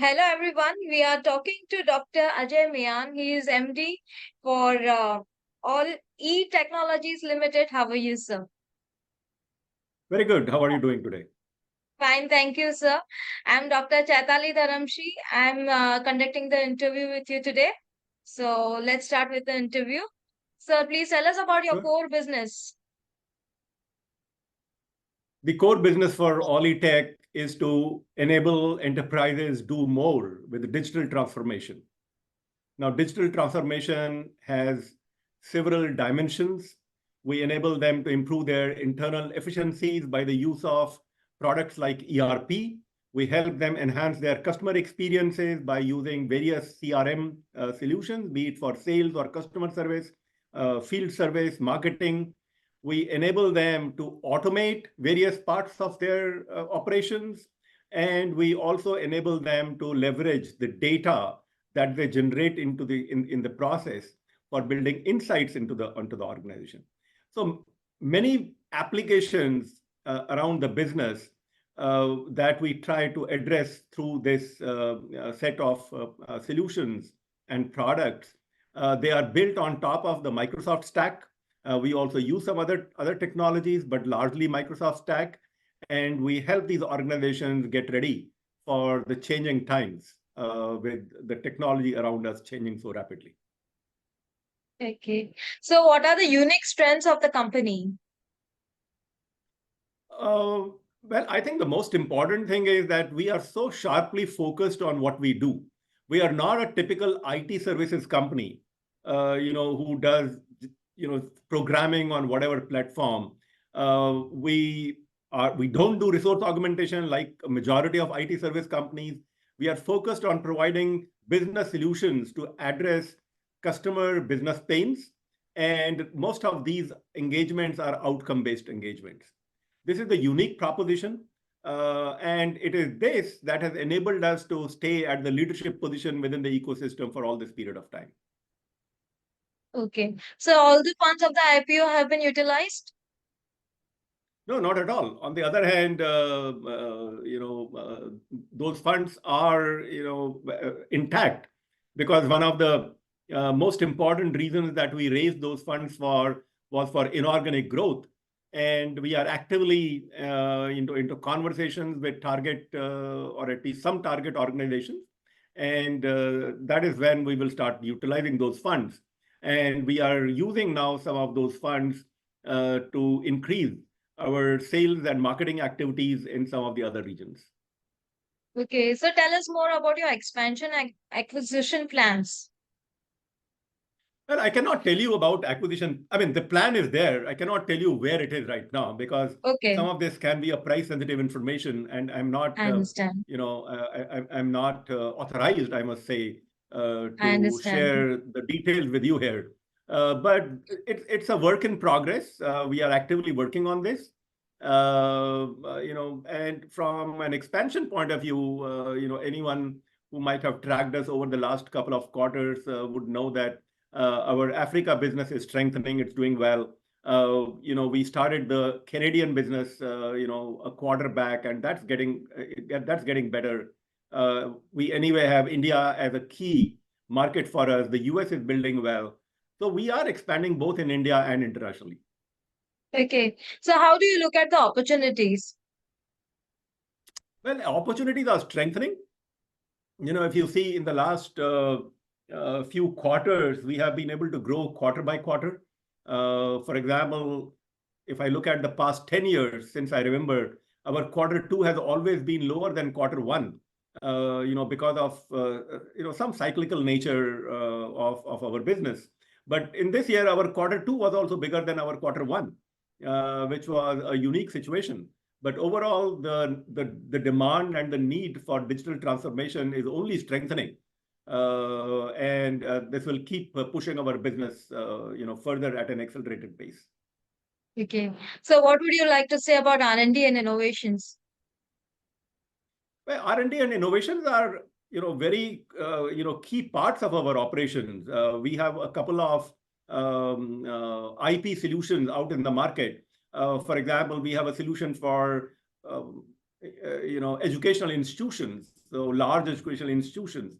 Hello everyone. We are talking to Dr. Ajay Mian. He is MD for All E Technologies Limited. How are you, sir? Very good. How are you doing today? Fine, thank you, sir. I'm Dr. Chaitali Dharamshi. I'm conducting the interview with you today. So let's start with the interview. Sir, please tell us about your Sure. core business. The core business for Oli Tech is to enable enterprises do more with digital transformation. Now, digital transformation has several dimensions. We enable them to improve their internal efficiencies by the use of products like ERP. We help them enhance their customer experiences by using various CRM solutions, be it for sales or customer service, field service, marketing. We enable them to automate various parts of their operations, and we also enable them to leverage the data that they generate in the process for building insights onto the organization. So many applications around the business that we try to address through this set of solutions and products. They are built on top of the Microsoft stack. We also use some other technologies, but largely Microsoft stack. And we help these organizations get ready for the changing times with the technology around us changing so rapidly. Okay. So what are the unique strengths of the company? Well, I think the most important thing is that we are so sharply focused on what we do. We are not a typical IT services company, who does, programming on whatever platform. We don't do resource augmentation like a majority of IT service companies. We are focused on providing business solutions to address customer business pains, and most of these engagements are outcome-based engagements. This is the unique proposition, and it is this that has enabled us to stay at the leadership position within the ecosystem for all this period of time. Okay. So all the funds of the IPO have been utilized? No, not at all. On the other hand, those funds are, intact, because one of the most important reasons that we raised those funds for was for inorganic growth. And we are actively into conversations with target or at least some target organizations. And that is when we will start utilizing those funds. And we are using now some of those funds to increase our sales and marketing activities in some of the other regions. Okay. So tell us more about your expansion and acquisition plans. Well, I cannot tell you about acquisition. I mean, the plan is there. I cannot tell you where it is right now because Okay. some of this can be a price-sensitive information, and I'm not, I understand. I'm not authorized, I must say, I to understand. share the details with you here. But it's a work in progress. We are actively working on this. And from an expansion point of view, anyone who might have tracked us over the last couple of quarters would know that our Africa business is strengthening. It's doing well. We started the Canadian business, a quarter back, and that's getting better. We anyway have India as a key market for us. The US is building well. So we are expanding both in India and internationally. Okay. So how do you look at the opportunities? Well, opportunities are strengthening. If you see in the last few quarters, we have been able to grow quarter by quarter. For example, if I look at the past 10 years since I remember, our quarter two has always been lower than quarter one, because of some cyclical nature of our business. But in this year, our quarter two was also bigger than our quarter one, which was a unique situation. But overall, the demand and the need for digital transformation is only strengthening. And this will keep pushing our business, further at an accelerated pace. Okay. So what would you like to say about R&D and innovations? Well, R&D and innovations are, very, key parts of our operations. We have a couple of IP solutions out in the market. For example, we have a solution for educational institutions, so large educational institutions,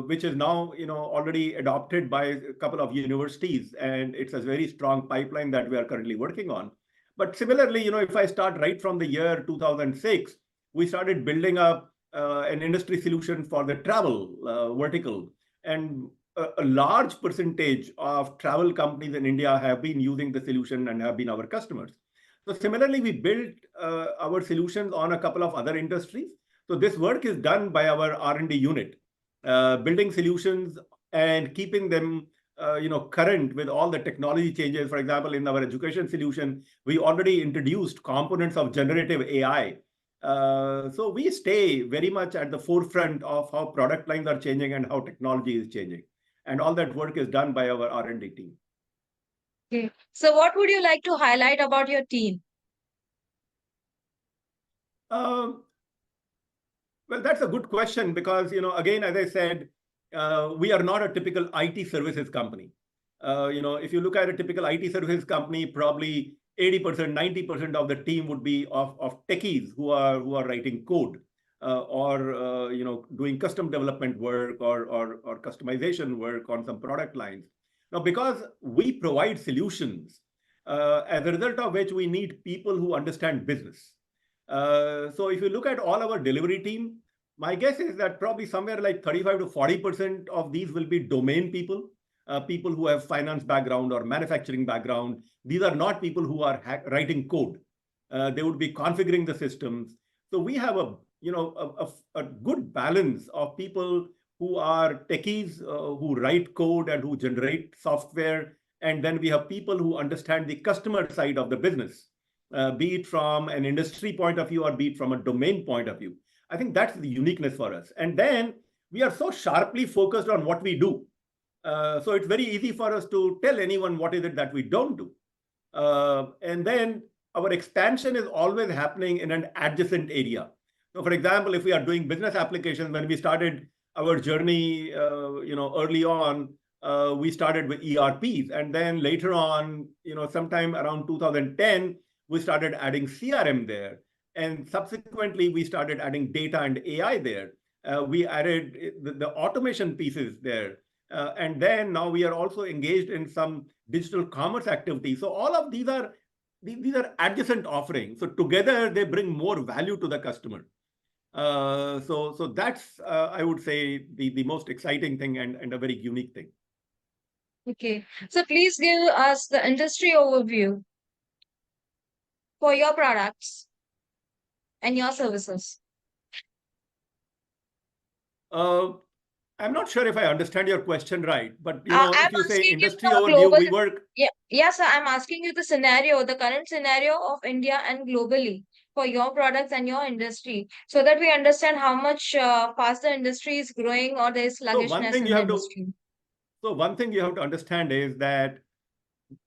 which is now, already adopted by a couple of universities, and it's a very strong pipeline that we are currently working on. But similarly, if I start right from the year 2006, we started building up an industry solution for the travel vertical, and a large percentage of travel companies in India have been using the solution and have been our customers. So similarly, we built our solutions on a couple of other industries. So this work is done by our R&D unit, building solutions and keeping them current with all the technology changes. For example, in our education solution, we already introduced components of generative AI. So we stay very much at the forefront of how product lines are changing and how technology is changing. And all that work is done by our R&D team. Okay. So what would you like to highlight about your team? Um, Well, that's a good question because, again, as I said, we are not a typical IT services company. If you look at a typical IT services company, probably 80%, 90% of the team would be of techies who are writing code, or doing custom development work, or customization work on some product lines. Now, because we provide solutions, as a result of which we need people who understand business. So if you look at all our delivery team, my guess is that probably somewhere like 35 to 40% of these will be domain people, people who have finance background or manufacturing background. These are not people who are writing code. They would be configuring the systems. So we have a good balance of people who are techies, who write code and who generate software. And then we have people who understand the customer side of the business, be it from an industry point of view or be it from a domain point of view. I think that's the uniqueness for us. And then we are so sharply focused on what we do. So it's very easy for us to tell anyone what is it that we don't do. And then our expansion is always happening in an adjacent area. So for example, if we are doing business applications, when we started our journey, early on, we started with ERPs. And then later on, sometime around 2010, we started adding CRM there. And subsequently, we started adding data and AI there. We added the automation pieces there. And then now we are also engaged in some digital commerce activities. So all of these are adjacent offerings. So together, they bring more value to the customer. So that's, I would say, the most exciting thing and a very unique thing. Okay. So please give us the industry overview for your products and your services. I'm not sure if I understand your question right, but I'm if you say asking you industry the overview, global. we work. Yeah, yes, sir. I'm asking you the scenario, the current scenario of India and globally for your products and your industry, so that we understand how much fast the industry is growing or there is So one sluggishness thing in you the have to industry. so one thing you have to understand is that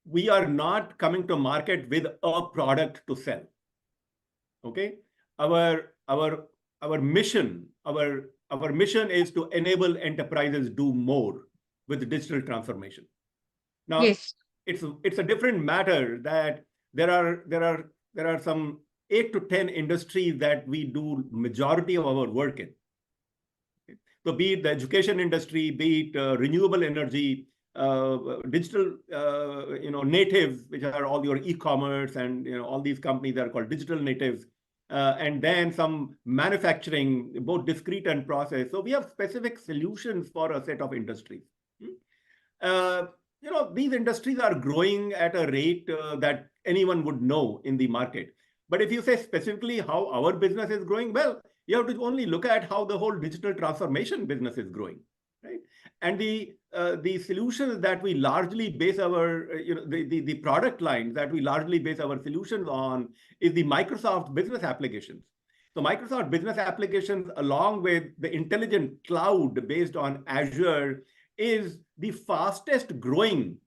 we are not coming to market with a product to sell. Okay, our mission is to enable enterprises do more with digital transformation. Now, Yes. it's a different matter that there are some 8 to 10 industries that we do majority of our work in. So be it the education industry, be it renewable energy, digital, natives, which are all your e-commerce, and all these companies are called digital natives, and then some manufacturing, both discrete and process. So we have specific solutions for a set of industries. These industries are growing at a rate that anyone would know in the market. But if you say specifically how our business is growing, well, you have to only look at how the whole digital transformation business is growing, right? And the solutions that we largely base our, the product lines that we largely base our solutions on is the Microsoft business applications. So Microsoft business applications, along with the intelligent cloud based on Azure, is the fastest growing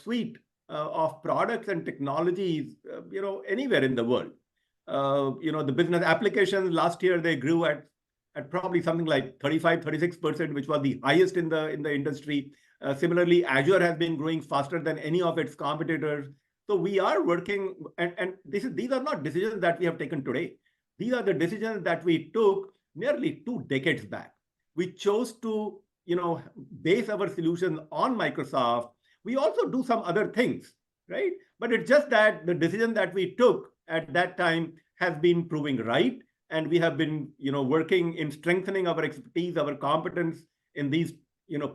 suite of products and technologies, anywhere in the world. The business applications last year, they grew at probably something like 35, 36%, which was the highest in the industry. Similarly, Azure has been growing faster than any of its competitors. So we are working, and these are not decisions that we have taken today. These are the decisions that we took nearly 2 decades back. We chose to, base our solution on Microsoft. We also do some other things, right? But it's just that the decision that we took at that time has been proving right, and we have been, working in strengthening our expertise, our competence in these,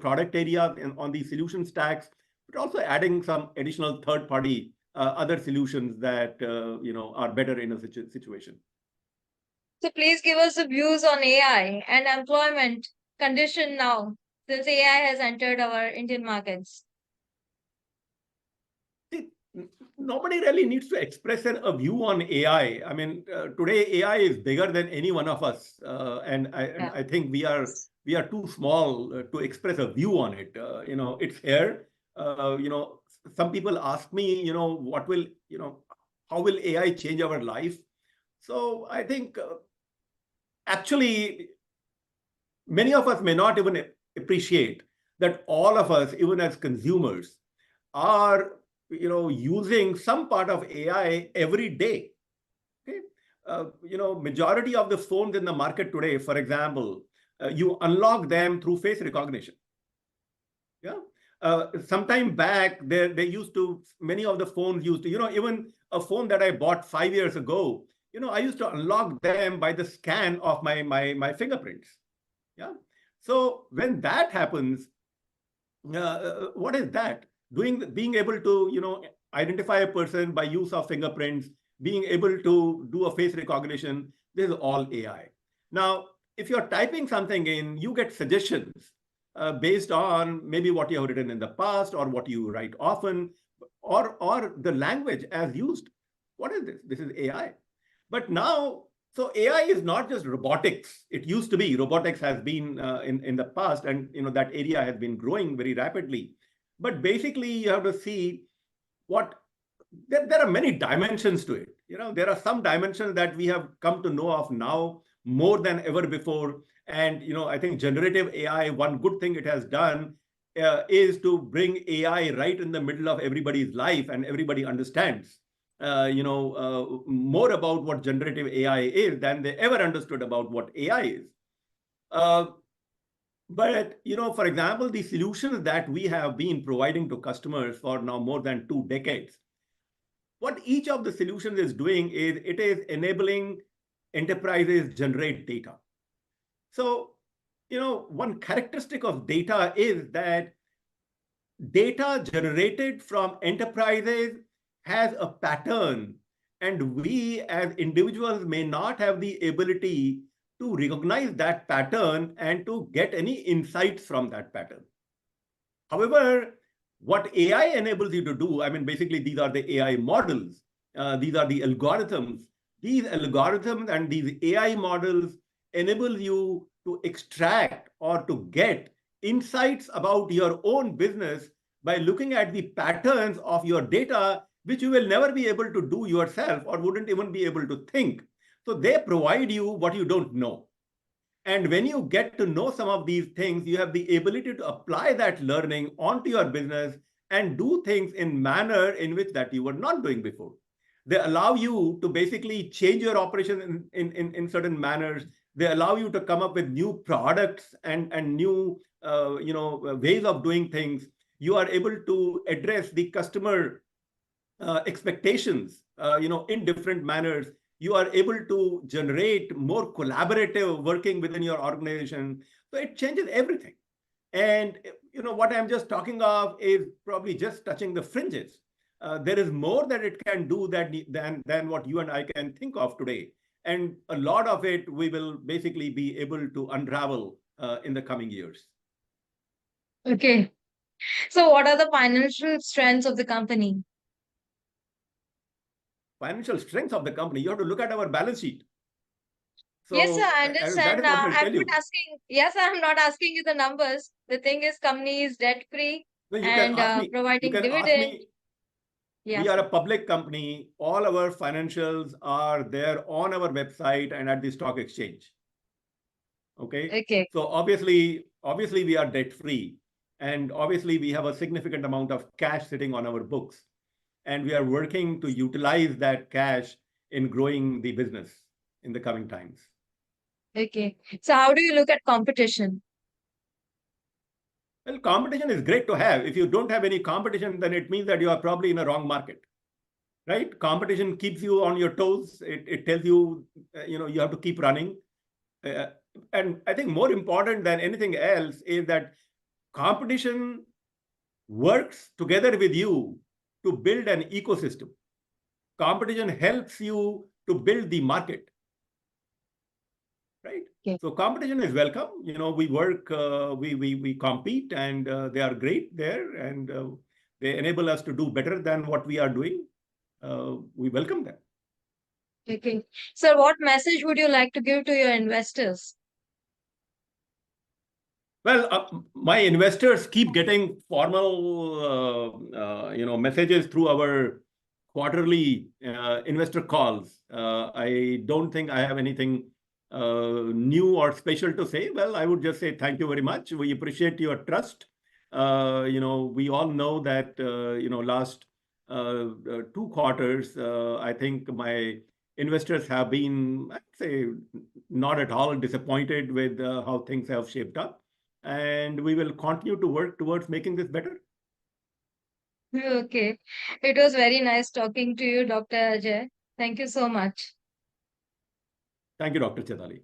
product areas and on these solution stacks, but also adding some additional third-party other solutions that are better in a situation. So please give us the views on AI and employment condition now, since AI has entered our Indian markets. See, nobody really needs to express a view on AI. I mean, today AI is bigger than any one of us, and I think we are too small to express a view on it. It's here. Some people ask me, what will, how will AI change our life? So I think actually many of us may not even appreciate that all of us, even as consumers, are using some part of AI every day. Okay, majority of the phones in the market today, for example, you unlock them through face recognition. Yeah. Sometime back, they used to, many of the phones used to, even a phone that I bought 5 years ago, I used to unlock them by the scan of my fingerprints. Yeah. So when that happens, what is that? Being able to, identify a person by use of fingerprints, being able to do a face recognition, this is all AI. Now, if you're typing something in, you get suggestions based on maybe what you have written in the past or what you write often, or the language as used. What is this? This is AI. But now, so AI is not just robotics. It used to be. Robotics has been in the past, and that area has been growing very rapidly. But basically, you have to see what there are many dimensions to it. There are some dimensions that we have come to know of now more than ever before. And I think generative AI, one good thing it has done is to bring AI right in the middle of everybody's life, and everybody understands more about what generative AI is than they ever understood about what AI is. But for example, the solutions that we have been providing to customers for now more than 2 decades, what each of the solutions is doing is it is enabling enterprises generate data. So, one characteristic of data is that data generated from enterprises has a pattern, and we as individuals may not have the ability to recognize that pattern and to get any insights from that pattern. However, what AI enables you to do, I mean, basically, these are the AI models. These are the algorithms. These algorithms and these AI models enable you to extract or to get insights about your own business by looking at the patterns of your data, which you will never be able to do yourself or wouldn't even be able to think. So they provide you what you don't know. And when you get to know some of these things, you have the ability to apply that learning onto your business and do things in manner in which that you were not doing before. They allow you to basically change your operation in certain manners. They allow you to come up with new products and new ways of doing things. You are able to address the customer expectations in different manners. You are able to generate more collaborative working within your organization. So it changes everything. And what I'm just talking of is probably just touching the fringes. There is more that it can do than what you and I can think of today. And a lot of it we will basically be able to unravel in the coming years. Okay. So what are the financial strengths of the company? Financial strength of the company, you have to look at our balance sheet. Yes, sir, So I that understand. is what will tell you. Yes, I'm not asking you the numbers. The thing is, company is debt free No, you can and ask me. You providing can ask dividend. me. We Yes. are a public company. All our financials are there on our website and at the stock exchange. Okay. Okay. So obviously we are debt free, and obviously we have a significant amount of cash sitting on our books, and we are working to utilize that cash in growing the business. in the coming times. Okay. So how do you look at competition? Well, competition is great to have. If you don't have any competition, then it means that you are probably in a wrong market, right? Competition keeps you on your toes. It tells you, you have to keep running. And I think more important than anything else is that competition works together with you to build an ecosystem. Competition helps you to build the market, right? Okay. So competition is welcome. We work, we compete, and they are great there, and they enable us to do better than what we are doing. We welcome them. Okay. So what message would you like to give to your investors? Well, my investors keep getting formal, messages through our quarterly investor calls. I don't think I have anything new or special to say. Well, I would just say thank you very much. We appreciate your trust. We all know that, last 2 quarters, I think my investors have been, I'd say, not at all disappointed with how things have shaped up. And we will continue to work towards making this better. Okay. It was very nice talking to you, Dr. Ajay. Thank you so much. Thank you, Dr. Chetali.